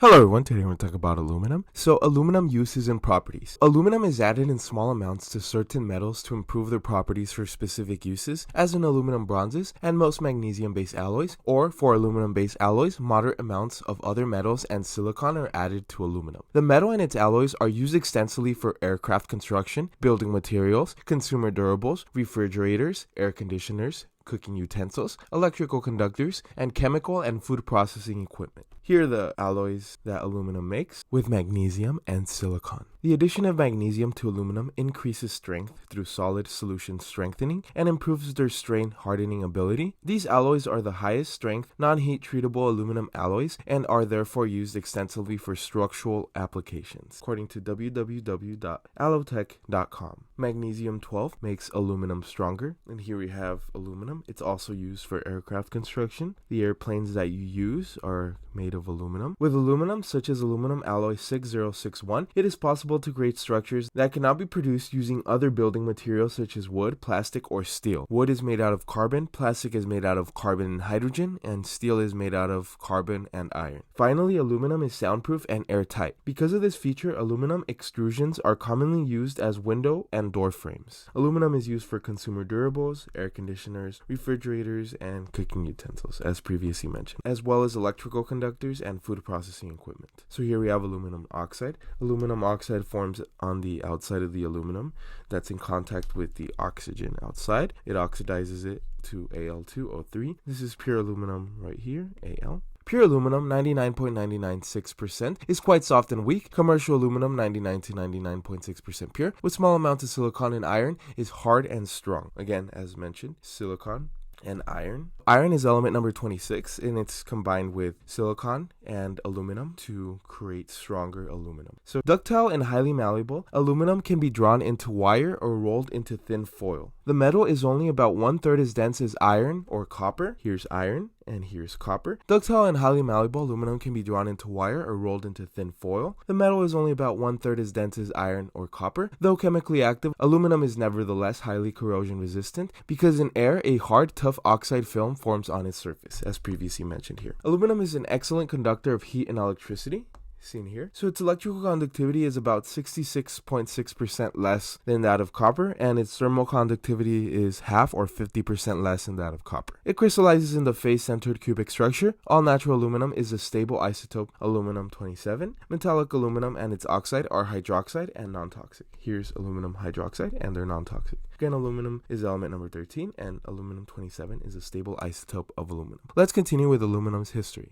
Hello everyone, today we're going to talk about aluminum. So aluminum uses and properties. Aluminum is added in small amounts to certain metals to improve their properties for specific uses, as in aluminum bronzes and most magnesium-based alloys, or for aluminum-based alloys, moderate amounts of other metals and silicon are added to aluminum. The metal and its alloys are used extensively for aircraft construction, building materials, consumer durables, refrigerators, air conditioners, cooking utensils, electrical conductors, and chemical and food processing equipment. Here are the alloys that aluminum makes with magnesium and silicon. The addition of magnesium to aluminum increases strength through solid solution strengthening and improves their strain hardening ability. These alloys are the highest strength, non-heat treatable aluminum alloys and are therefore used extensively for structural applications, according to www.allotech.com. Magnesium 12 makes aluminum stronger, and here we have aluminum. It's also used for aircraft construction. The airplanes that you use are made of aluminum. With aluminum, such as aluminum alloy 6061, it is possible to create structures that cannot be produced using other building materials such as wood, plastic, or steel. Wood is made out of carbon, plastic is made out of carbon and hydrogen, and steel is made out of carbon and iron. Finally, aluminum is soundproof and airtight. Because of this feature, aluminum extrusions are commonly used as window and door frames. Aluminum is used for consumer durables, air conditioners, refrigerators, and cooking utensils, as previously mentioned, as well as electrical conductors and food processing equipment. So here we have aluminum oxide. Aluminum oxide forms on the outside of the aluminum that's in contact with the oxygen outside. It oxidizes it to Al2O3. This is pure aluminum right here, Al. Pure aluminum, 99.996%, is quite soft and weak. Commercial aluminum, 99 to 99.6% pure, with small amounts of silicon and iron, is hard and strong. Again, as mentioned, silicon and iron. Iron is element number 26, and it's combined with silicon and aluminum to create stronger aluminum. So ductile and highly malleable, aluminum can be drawn into wire or rolled into thin foil. The metal is only about 1/3 as dense as iron or copper. Here's iron and here's copper. Ductile and highly malleable, aluminum can be drawn into wire or rolled into thin foil. The metal is only about 1/3 as dense as iron or copper. Though chemically active, aluminum is nevertheless highly corrosion resistant because in air, a hard, tough oxide film forms on its surface, as previously mentioned here. Aluminum is an excellent conductor of heat and electricity, seen here. So its electrical conductivity is about 66.6% less than that of copper, and its thermal conductivity is half or 50% less than that of copper. It crystallizes in the face-centered cubic structure. All natural aluminum is a stable isotope aluminum-27. Metallic aluminum and its oxide are hydroxide and non-toxic. Here's aluminum hydroxide, and they're non-toxic. Again, aluminum is element number 13, and aluminum-27 is a stable isotope of aluminum. Let's continue with aluminum's history.